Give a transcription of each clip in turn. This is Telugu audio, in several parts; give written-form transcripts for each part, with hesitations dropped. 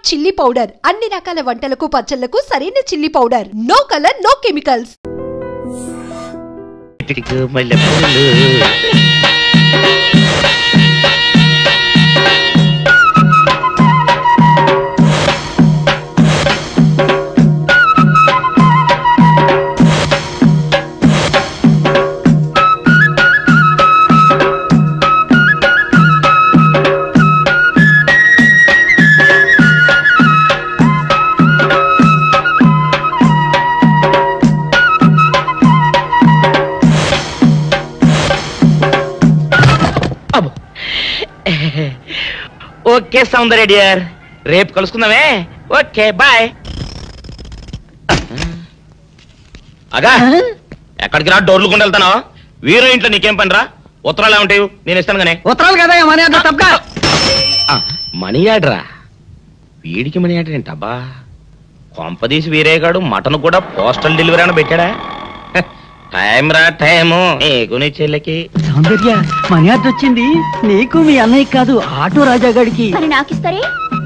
చిల్లీ పౌడర్ అన్ని రకాల వంటలకు పచ్చళ్లకు సరైన chilli powder. No colour no chemicals. Okay Soundarya dear, రేపు కలుసుకుందామే. Okay bye. అగా ఎక్కడికి రా, డోర్లు కొండ వెళ్తానా? వీరో ఇంట్లో నీకేం పని రా? ఉత్తరాలు ఏమంటాయి? నేను ఇస్తాను గానే. ఉత్తరాలు కదా మనీ ఆర్డర్ తప్ప. మనీ ఆర్డరా? వీడికి మనీ ఆర్డర్ ఏంటబ్బా? కొంపదీసి వీరేగాడు మటన్ కూడా పోస్టల్ డెలివరీ అని పెట్టాడా? టైం రా టైము నీకు నీ చెల్లెకి. సౌందర్య మనీ ఆర్డర్ వచ్చింది. నీకు మీ అన్నయ్య కాదు, ఆటో రాజా గారికి.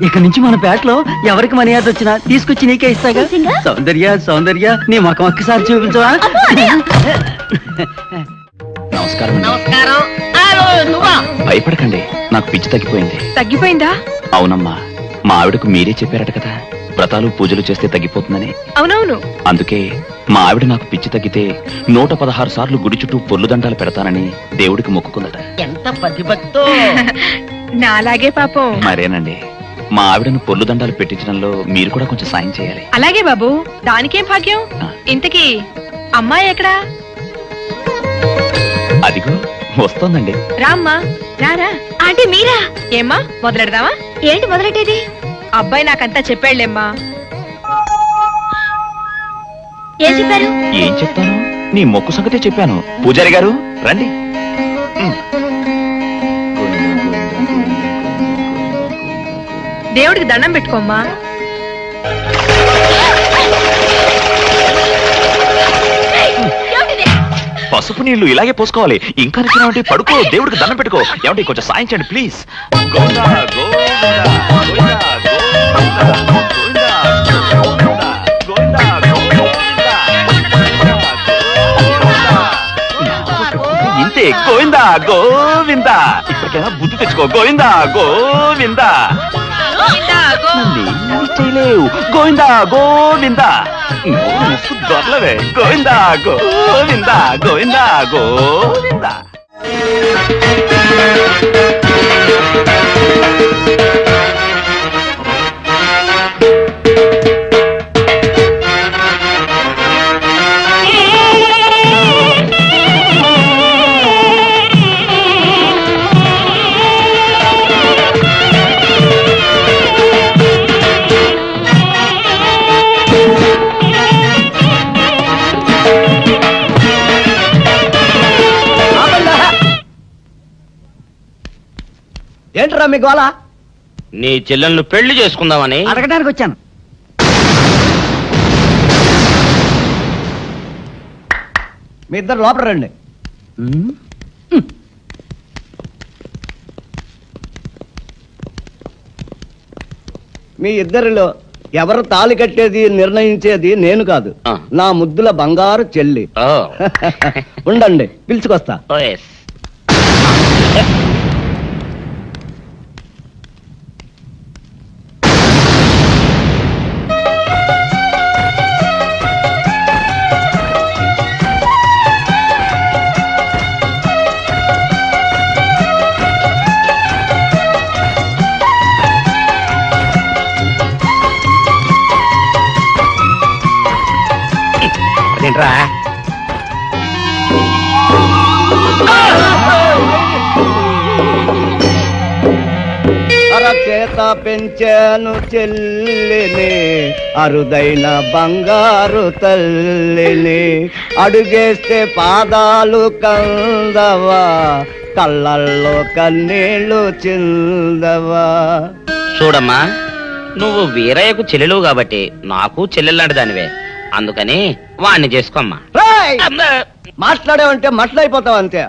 ఇక నుంచి మన పేటలో ఎవరికి మనీ ఆర్డర్ వచ్చినా తీసుకొచ్చి నీకే ఇస్తాగా. సౌందర్య సౌందర్య నీ మొఖం ఒక్కసారి చూపించవా? నమస్కారం. నమస్కారం. భయపడకండి, నాకు పిచ్చి తగ్గిపోయింది. తగ్గిపోయిందా? అవునమ్మా, మా ఆవిడకు మీరే చెప్పారట కదా, వ్రతాలు పూజలు చేస్తే తగ్గిపోతుందని. అవునవును. అందుకే మా ఆవిడ నాకు పిచ్చి తగ్గితే 116 సార్లు గుడి చుట్టూ పొర్లు దండాలు పెడతానని దేవుడికి మొక్కుకుందట. ఎంత ప్రతిభక్తో. నాలాగే పాపం. మరేనండి, మా ఆవిడను పొర్లు దండాలు పెట్టించడంలో మీరు కూడా కొంచెం సాయం చేయాలి. అలాగే బాబు, దానికేం భాగ్యం. ఇంతకీ అమ్మాయి ఎక్కడా? అదిగో వస్తోందండి. రామ్మా రారా. ఆంటీ మీరా? ఏమ్మా మొదలెడదామా? ఏంటి మొదలెట్టేది? అబ్బాయి నాకంతా చెప్పాళ్లేమ్మా. ఏం చెప్పారు? ఏం చెప్తాను, నీ మొక్కు సంగతే చెప్పాను. పూజారి గారు రండి. దేవుడికి దండం పెట్టుకోమ్మా. పసుపు నీళ్లు ఇలాగే పోసుకోవాలి. ఇంకా నచ్చినావంటే పడుకో, దేవుడికి దండం పెట్టుకో. ఏమంటే కొంచెం సాయం చేయండి ప్లీజ్. ఇంతే, గోవిందా గోవిందా. ఇప్పటికైనా బుద్ధి తెచ్చుకో. గోవిందా గోవిందా. చేయలేవు. గోవిందా గోవిందా. దొరలవే. గోవిందా గోవిందా గోవిందా గోవిందా. ఏంట్రా మీ గోళ? నీ చెల్లెళ్ళు పెళ్లి చేసుకుందామని అడగడానికి వచ్చాను. మీ ఇద్దరు లోపల రండి. మీ ఇద్దరిలో ఎవరు తాళి కట్టేది నిర్ణయించేది నేను కాదు, నా ముద్దుల బంగారు చెల్లి. ఉండండి, పిలుచుకొస్తా. ఏంట్రా? అరచేత పెంచాను చెల్లిని, అరుదైన బంగారు తల్లిని. అడుగేస్తే పాదాలు కందవా, కళ్ళల్లో కన్నీళ్లు చిందవా. చూడమ్మా, నువ్వు వీరయ్యకు చెల్లెలు కాబట్టి నాకు చెల్లెల్లాంటి దానివే. అందుకని వాణ్ణి చేసుకోమ్మా. మాట్లాడేవంటే మట్లయిపోతావు అంతే.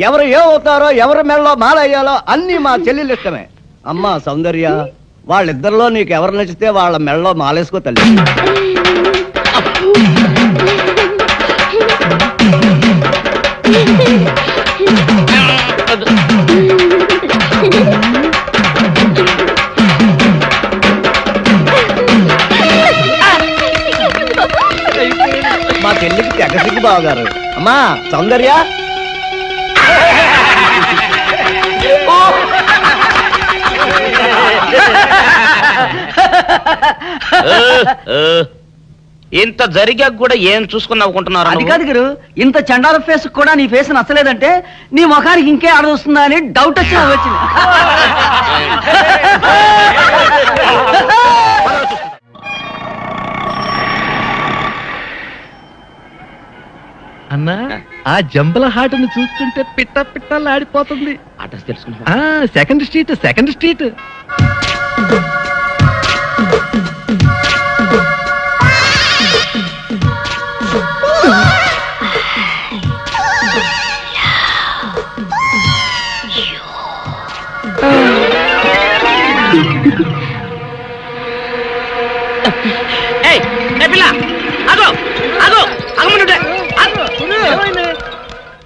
ఎవరు ఏమవుతారో, ఎవరి మెడలో మాలయ్యాలో అన్ని మా చెల్లెలు ఇష్టమే. అమ్మా సౌందర్య, వాళ్ళిద్దరిలో నీకు ఎవరు నచ్చితే వాళ్ళ మెళ్ళలో మాలేసుకో తల్లి. మా చెల్లికి తెగసిగ్గు బావగారు. అమ్మా సౌందర్య, ఇంత జరిగాక కూడా ఏం చూసుకుని నవ్వుకుంటున్నారు? అది కాదు గురు, ఇంత చండాల ఫేస్ కూడా నీ ఫేస్ నచ్చలేదంటే నీ ముఖానికి ఇంకే ఆడదొస్తుందా అని డౌట్ వచ్చి వచ్చింది. అన్నా ఆ జంబల హాటను చూస్తుంటే పిట్ట పిట్టలాడిపోతుంది. అడ్రస్ తెలుసుకున్నా? Second street.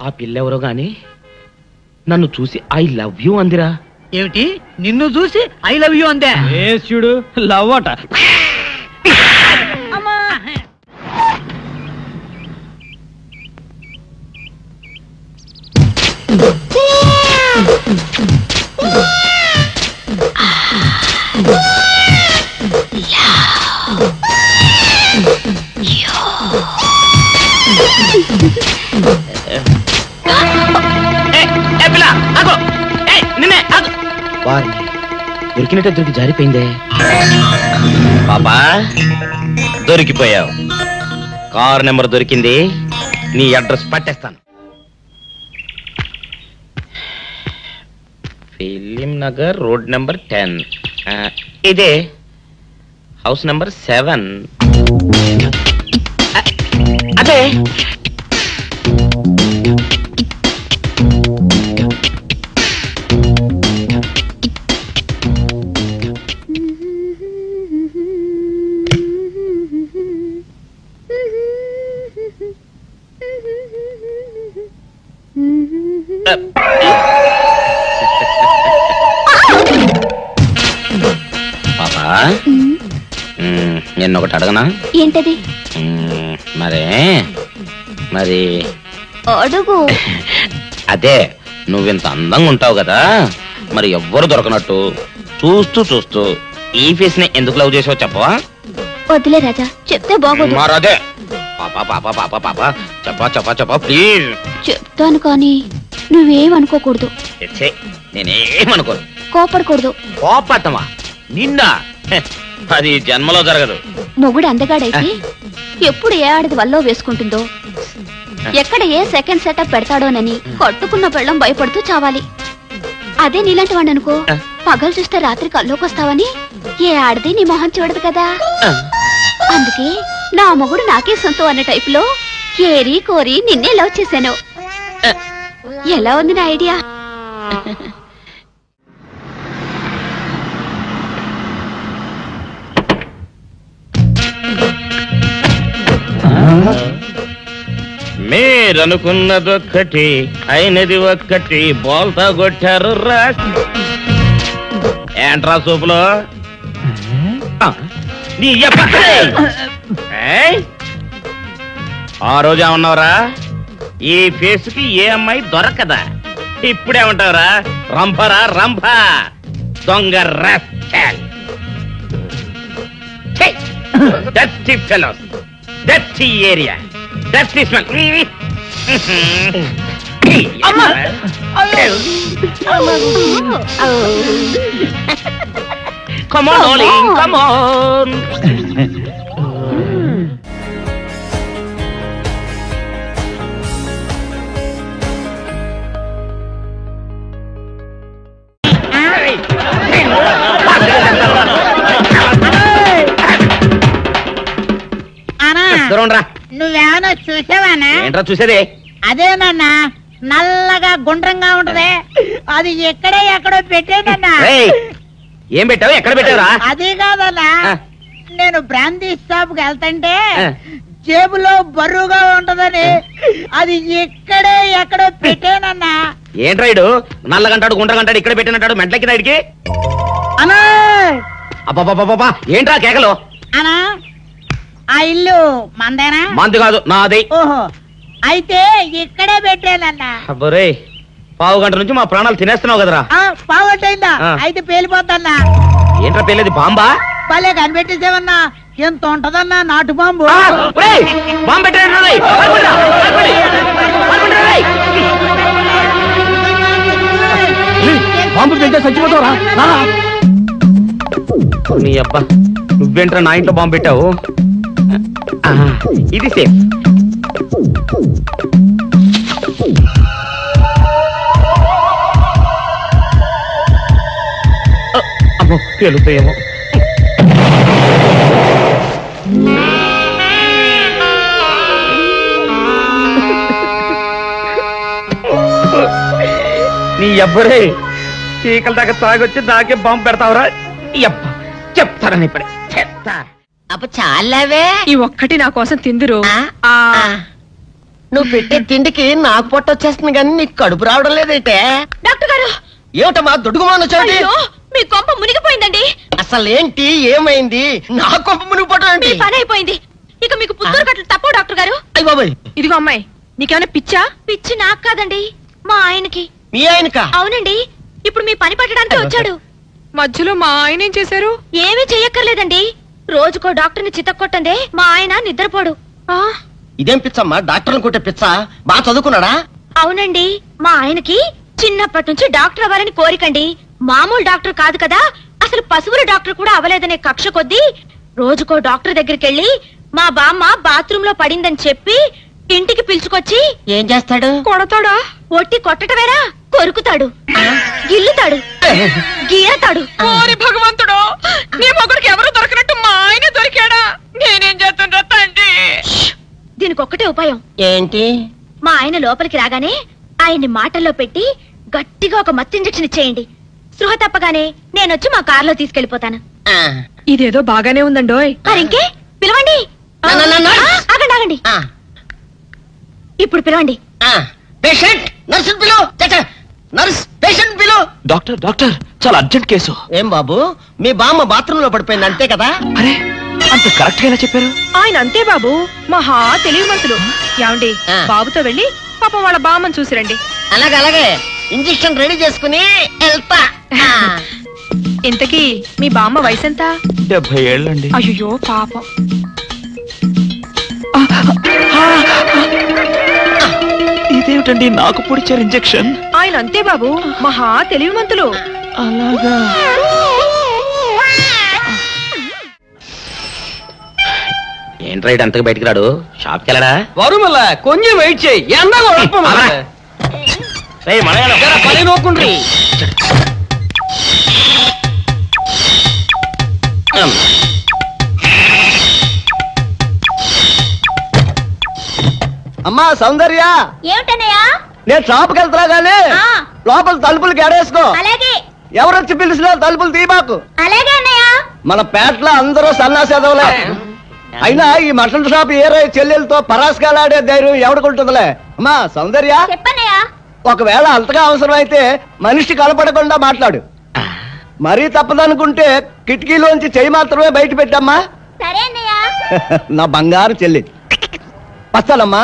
ఆ పిల్ల ఎవరో గాని నన్ను చూసి ఐ లవ్ యూ అందిరా. ఏమిటి, నిన్ను చూసి ఐ లవ్ యూ అందే? చూడు లవ్ అట. దొరికినట్టే దొరికి జారిపోయిందే. పాపా దొరికిపోయావు. కారు నెంబర్ దొరికింది, నీ అడ్రస్ పట్టేస్తాను. Film Nagar, road number 10. ఇదే హౌస్ నెంబర్ 7. అదే పాపా, నిన్నొకటి అడగనా? ఏంటది? మరి అడుగు. అదే, నువ్వింత అందంగా ఉంటావు కదా, మరి ఎవ్వరు దొరకనట్టు చూస్తూ ఈ ఫేస్ ని ఎందుకు లవ్ చేసావు చెప్పవా? వద్దులే రాజా, చెప్తే బాగోదు. మరదే పాపా పాపా పాపా పాపా చెప్పా ప్లీజ్. చెప్తాను కానీ నువ్వేమనుకోకూడదు. నేనేమనుకోను. కోపడకూడదు. కోపడతామా నిన్న? అది జన్మలో జరగదు. మొగుడు అందగాడైతే ఎప్పుడు ఏ ఆడది వల్లో వేసుకుంటుందో, ఎక్కడ ఏ సెకండ్ సెటప్ పెడతాడోనని కట్టుకున్న పెళ్ళం భయపడుతూ చావాలి. అదే నీలాంటి వాడు అనుకో, పగలు చూస్తే రాత్రి కల్లోకొస్తావని ఏ ఆడది నీ మొహం చూడదు కదా. అందుకే నా మొగుడు నాకే సొంతం అన్న టైప్ లో ఏరి కోరి నిన్నే లవ్ చేశాను. ఎలా ఉంది నా ఐడియా? మీరనుకున్నదొక్కటి అయినది ఒక్కటి, బోల్తా కొట్టారు రా. ఏంట్రా సూపులో నీ ఆ రోజు ఏమన్నావురా? ఈ ఫేస్ కి ఏ అమ్మాయి దొరకదా? ఇప్పుడేమంటావురా? రంభరా రంభ, దొంగ rascal. Dusty fellows, dusty area, dusty smell. Come on, darling, come on. నువ్వేమన్నా చూసావానా? ఏంట్రా చూసేది? అదేనన్నా, నల్లగా గుండ్రంగా ఉంటది, అది ఎక్కడో పెట్టేనన్నా. ఏం పెట్టావు? ఎక్కడ పెట్టావురా? అది కాదన్నా, నేను బ్రాందీ షాప్ కి వెళ్తుంటే జేబులో బరువుగా ఉంటదని అది ఇక్కడే ఎక్కడో పెట్టానన్నా. ఏంట్రాయిడు నల్లగంటాడు గుండ్రగంటాడు ఇక్కడ పెట్టినట్టాడు మెంట్లకి రాయిడికి? అన్నా అబ్బాబాబాబా ఏంట్రా కేకలు? అన్నా ఆ ఇల్లు మందేనా? మంది కాదు నాది. ఓహో, అయితే ఇక్కడే పెట్టానన్నా. అబ్బరే పావు గంట నుంచి మా ప్రాణాలు తినేస్తున్నావు కదరా. పావుగంటైందా? అయితే పేలిపోద్దన్నా. ఏంట్రా పేలేది? బాంబా? భలే కనిపెట్టేసేవన్నా, ఎంత ఉంటదన్నా నాటు బాంబు. బాంబు బాంబు తింటే చచ్చిపోతావురా. నీ అబ్బా నువ్వేంట్రా నా ఇంట్లో బాంబు పెట్టావు? ఇది సేఫ్. అమ్మో పేలుతాయేమో. నీ అబ్బరే చీకల దాకా తాగొచ్చి నాకే బాంబు పెడతావురా? అబ్బా చెప్తారని ఇప్పుడే చెప్తా. అప్ప చాలావే, ఈ ఒక్కటి నా కోసం తిందురు. నువ్వు పెట్టే తిండికి నాకు పొట్ట వచ్చేస్తుంది కానీ నీకు కడుపు రావడం లేదైతే. డాక్టర్ గారు, ఏమిటమ్మా దొడుగుమాను వచ్చి? మీ కొంప మునిగిపోయిందండి. అసలు ఏంటి, ఏమైంది? నా కొంప మునిగిపోవడం మీ పని అయిపోయింది. ఇక మీకు పుత్తూరు కట్టలు తప్పవు డాక్టర్ గారు. అయ్య బాబాయ్, ఇదిగో అమ్మాయి, నీకేమైనా పిచ్చా? పిచ్చి నాకు కాదండి, మా ఆయనకి. మీ ఆయనక? అవునండి, ఇప్పుడు మీ పని పట్టడానికి వచ్చాడు. మధ్యలో మా ఆయన ఏం చేశారు? ఏమీ చెయ్యక్కర్లేదండి, రోజుకో డాక్టర్ని చితక్కొట్టందే మా ఆయన నిద్రపోడు. ఇదేం పిచ్చమ్మా, డాక్టర్ని కొట్టే పిచ్చ? బాగా చదువుకున్నాడా? అవునండి, మా ఆయనకి చిన్నప్పటి నుంచి డాక్టర్ అవ్వాలని కోరికండి. మామూలు డాక్టర్ కాదు కదా, అసలు పశువుల డాక్టర్ కూడా అవ్వలేదనే కక్ష కొద్దీ రోజుకో డాక్టర్ దగ్గరికి వెళ్ళి మా బామ్మ బాత్రూమ్ లో పడిందని చెప్పి ఇంటికి పిలుచుకొచ్చి ఏం చేస్తాడు? కొడతాడా? ఒట్టి కొట్టటమేరా, కొరుకుతాడు, గిల్లుతాడు, గీరతాడు. ఓరి భగవంతుడు, నీ మొగుడికి ఎవరు దొరకనట్టు మా ఆయన దొరికాడా? నేనేం చేస్తుండ్రా తండ్రి? దీనికి ఒక్కటే ఉపాయం. ఏంటి? మా ఆయన లోపలికి రాగానే ఆయన్ని మాటల్లో పెట్టి గట్టిగా ఒక మత్తు ఇంజెక్షన్ ఇచ్చేయండి. స్పృహ తప్పగానే నేనొచ్చి మా కారులో తీసుకెళ్లిపోతాను. ఇదేదో బాగానే ఉందండోయ్. మరింకే పిలవండి. ఆగండి ఆగండి, ఇప్పుడు పిలవండి. పేషెంట్ నర్సు పిలు. నర్స్ పేషెంట్ పిలు. డాక్టర్ డాక్టర్ చాలా అర్జెంట్ కేసు. ఏం బాబు, మీ బామ్మ బాత్రూమ్ లో పడిపోయింది అంతే కదా? అరే అంత కరెక్ట్ గా ఎలా చెప్పారు? ఆయన అంతే బాబు, మహా తెలివి మనసులు. ఏమండి, బాబుతో వెళ్ళి పాపం వాళ్ళ బామ్మని చూసిరండి. అలాగే అలాగే, ఇంజెక్షన్ రెడీ చేసుకుని వెళ్తా. ఇంతకీ మీ బామ్మ వయసు ఎంత? 70 ఏళ్ళండి. అయ్యో పాపం. ఇదేమిటండి నాకు పొడిచారు ఇంజెక్షన్? ఆయన అంతే బాబు, మహా తెలివి మంతులు. అలాగా? ఏంట్రైడ్ అంతకు బయటికి రాడు? షాప్కి వెళ్ళడా? వరుమల కొంచెం వెయిట్ చేయి, ఎండ పని నోకుండ్రి. అమ్మా సౌందర్య, ఏమిటన్నయ్యా? నేను షాప్కి వెళ్తున్నా గానీ లోపల తలుపులు గడేసుకో. అలాగే. ఎవరొచ్చి పిలిచినా తలుపులు తీయబాకు. అలాగే అన్నయ్య. మన పేటలో అందరూ సన్నాసేదవలే. అయినా ఈ మటన్ షాప్ ఏరే చెల్లెలతో పరాస్కాలాడే ధైర్యం ఎవడుకుంటుందిలే. అమ్మా సౌందర్య, చెప్పన్నయ్యా. ఒకవేళ అంతగా అవసరం అయితే మనిషి కనపడకుండా మాట్లాడు. మరీ తప్పదనుకుంటే కిటికీలోంచి చెయ్యి మాత్రమే బయట పెట్టమ్మా. సరే అన్నయ్య. నా బంగారు చెల్లి. పస్తాలమ్మా.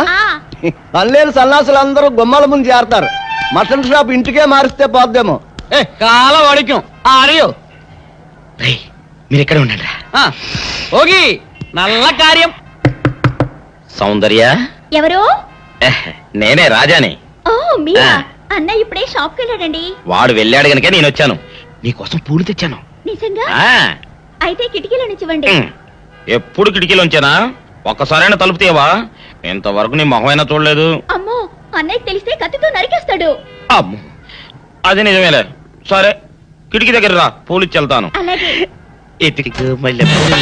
పల్లెలు సన్నాసులు అందరూ గుమ్మల ముందు చేరతారు. మటన్ షాప్ ఇంటికే మారిస్తే పోద్దేమో. కాల వడికం ఆడియో. మీరు ఎక్కడ ఉండండి. ఓగి నల్ల కార్యం. సౌందర్య ఎవరు? నేనే రాజాని. ఓ మీరా? అన్నయ్య ఇప్పుడే షాప్ కి వెళ్ళాడండి. వాడు వెళ్ళాడు గనుక నేను వచ్చాను. నీకోసం పూలు తెచ్చాను. నిజంగా? అయితే కిటికీలో నుంచి ఇవ్వండి. ఎప్పుడు కిటికీలో ఉంచానా? ఒక్కసారైనా తలుపు తీయవా? ఇంతవరకు నీ మొహమైనా చూడలేదు. అమ్మో, అన్నయ్య తెలిస్తే కత్తితో నరికేస్తాడు. అమ్మో, అది నిజమేలే. సరే కిటికీ దగ్గర రా, పూలు ఇచ్చి వెళ్తాను. అలాగే. ఎతికి మల్లె పూలు.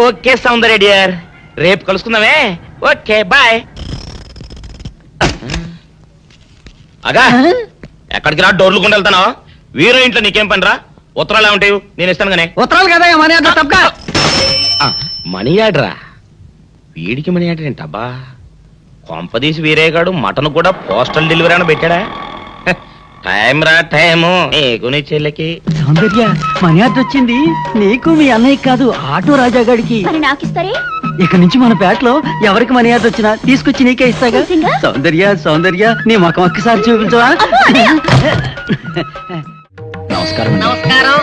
ఓకే సౌందర్య డియర్, రేపు కలుసుకుందామే. Okay bye. అగా ఎక్కడికి రా, డోర్లు కొండ వెళ్తానా? వీరో ఇంట్లో నీకేం పని రా? ఉత్తరాలు ఏమంటాయి? నేను ఇస్తాను కానీ. ఉత్తరాలు కదా మనీ ఆర్డర్ తప్ప. మనీ ఆర్డరా? వీడికి మనీ ఆర్డర్ ఏంటబ్బా? కొంపదీసి వీరేగాడు మటన్ కూడా పోస్టల్ డెలివరీ అని పెట్టాడా? టైం రా టైము నీకు నీ చెల్లెకి. సౌందర్య మనీ ఆర్డర్ వచ్చింది నీకు మీ అన్నయ్య కాదు, ఆటో రాజా గారికి. నాకిస్తారే? ఇక నుంచి మన పేటలో ఎవరికి మనీ ఆర్డర్ వచ్చినా తీసుకొచ్చి నీకే ఇస్తాగా. సౌందర్య సౌందర్య నీ ముఖం ఒక్కసారి చూపించవా? నమస్కారం. నమస్కారం.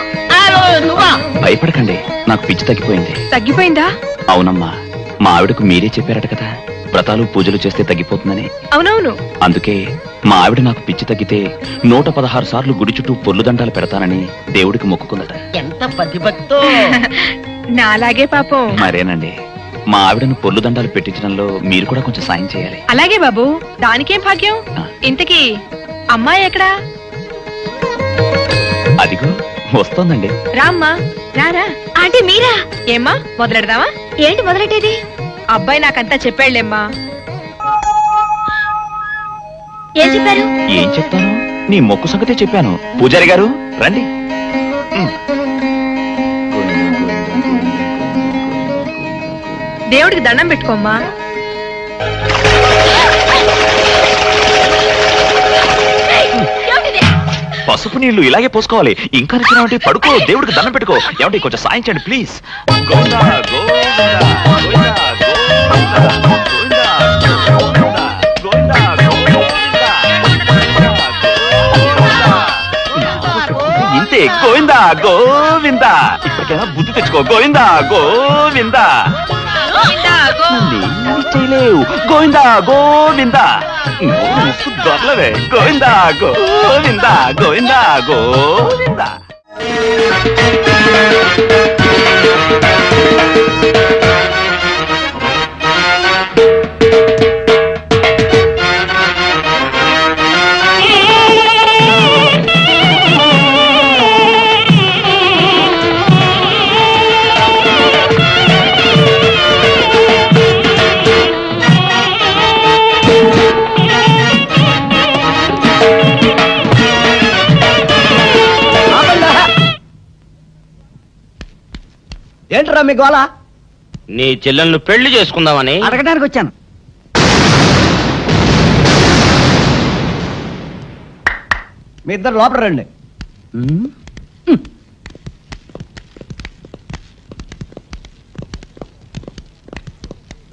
భయపడకండి, నాకు పిచ్చి తగ్గిపోయింది. తగ్గిపోయిందా? అవునమ్మా, మా ఆవిడకు మీరే చెప్పారట కదా వ్రతాలు పూజలు చేస్తే తగ్గిపోతుందని. అవునవును. అందుకే మా ఆవిడ నాకు పిచ్చి తగ్గితే 116 సార్లు గుడి చుట్టూ పొర్లు దండాలు పెడతానని దేవుడికి మొక్కుకుందట. ఎంత ప్రతిభక్తో. నాలాగే పాపం. మరేనండి, మా ఆవిడను పొర్లు దండాలు పెట్టించడంలో మీరు కూడా కొంచెం సాయం చేయాలి. అలాగే బాబు, దానికేం భాగ్యం. ఇంతకీ అమ్మాయి ఎక్కడా? అదిగో వస్తోందండి. రామ్మా రారా. ఆంటీ మీరా? ఏమ్మా మొదలెడదామా? ఏంటి మొదలెట్టేది? అబ్బాయి నాకంతా చెప్పాడులేమ్మా. ఏం చెప్పారు? ఏం చెప్తాను, నీ మొక్కు సంగతే చెప్పాను. పూజారి గారు రండి. దేవుడికి దండం పెట్టుకోమ్మా. పసుపు నీళ్లు ఇలాగే పోసుకోవాలి. ఇంకా నచ్చినావంటే పడుకో, దేవుడికి దండం పెట్టుకో. ఏమంటే కొంచెం సాయం చేయండి ప్లీజ్. ఇంతే, గోవిందా గోవిందా. ఇప్పటికైనా బుద్ధి తెచ్చుకో. గోవిందా గోవిందా. చేయలేవు. గోవిందా గోవిందా. దొరలవే. గోవిందా గోవిందా గోవిందా గోవిందా. ఏంట్రా మీ గోళ? నీ చెల్లెలను పెళ్లి చేసుకుందామని అడగడానికి వచ్చాను. మీ ఇద్దరు లోపల రండి.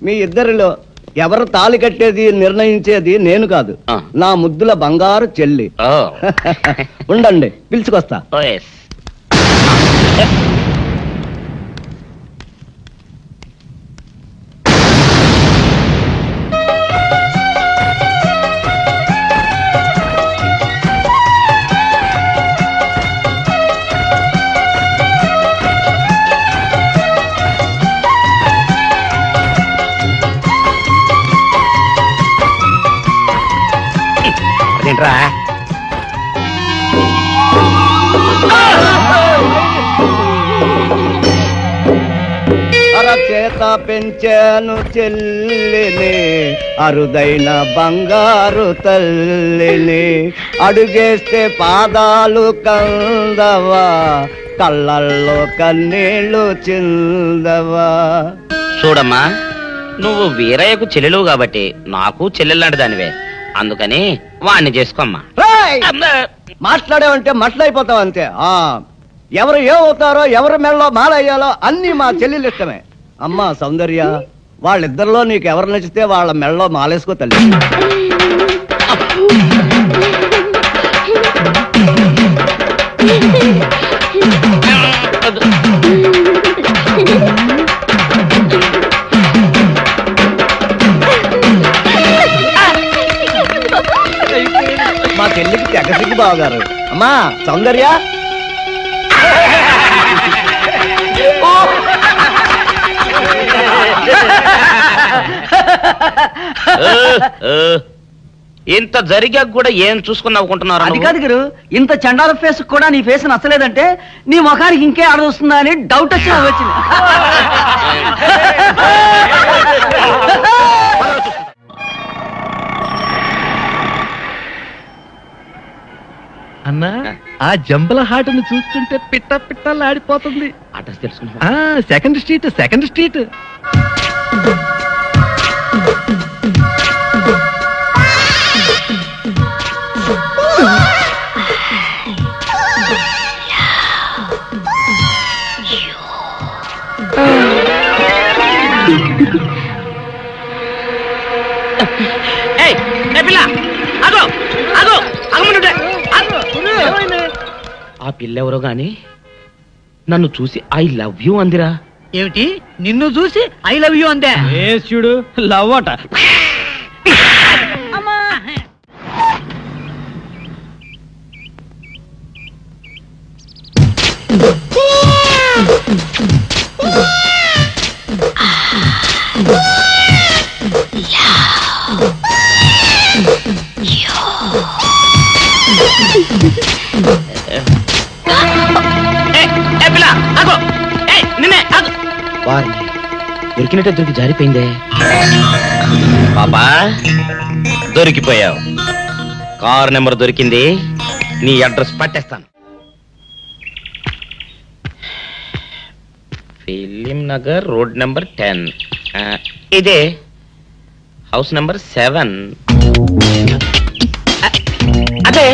మీ ఇద్దరిలో ఎవరు తాళి కట్టేది నిర్ణయించేది నేను కాదు, నా ముద్దుల బంగారు చెల్లి. ఉండండి, పిలుచుకొస్తా. ఏంట్రా? అరచేత పెంచాను చెల్లిని, అరుదైన బంగారు తల్లిని. అడుగేస్తే పాదాలు కందవా, కళ్ళల్లో కన్నీళ్లు చిందవా. చూడమ్మా, నువ్వు వీరయ్యకు చెల్లెలు కాబట్టి నాకు చెల్లెల్లాంటి దానివే. అందుకని వాణ్ణి చేసుకోమ్మా. మాట్లాడేవంటే మట్లయిపోతావు అంతే. ఎవరు ఏమవుతారో, ఎవరి మెళ్ళలో మాలయ్యాలో అన్ని మా చెల్లెలు ఇష్టమే. అమ్మా సౌందర్య, వాళ్ళిద్దరిలో నీకు ఎవరు నచ్చితే వాళ్ళ మెళ్ళలో మాలేసుకో తల్లి. మా చెల్లికి తెగసిగ్గు బావగారు. అమ్మా సౌందర్య, ఇంత జరిగాక కూడా ఏం చూసుకుని నవ్వుకుంటున్నారు? అది కాదు గురు, ఇంత చండాల ఫేస్ కూడా నీ ఫేస్ నచ్చలేదంటే నీ ముఖానికి ఇంకే ఆడదొస్తుందా అని డౌట్ వచ్చి వచ్చింది. అన్నా ఆ జంబల హాటను చూస్తుంటే పిట్ట పిట్టలాడిపోతుంది. అడ్రస్ తెలుసుకున్నా. Second street. ఆ పిల్లెవరో గాని నన్ను చూసి ఐ లవ్ యూ అందిరా. ఏమిటి నిన్ను చూసి ఐ లవ్ యూ అందే? చూడు లవ్ అట. దొరికినట్టే దొరికి జారిపోయిందే. పాపా దొరికిపోయావు. కారు నెంబర్ దొరికింది, నీ అడ్రస్ పట్టేస్తాను. Film Nagar road number 10. ఇదే హౌస్ నెంబర్ 7. అదే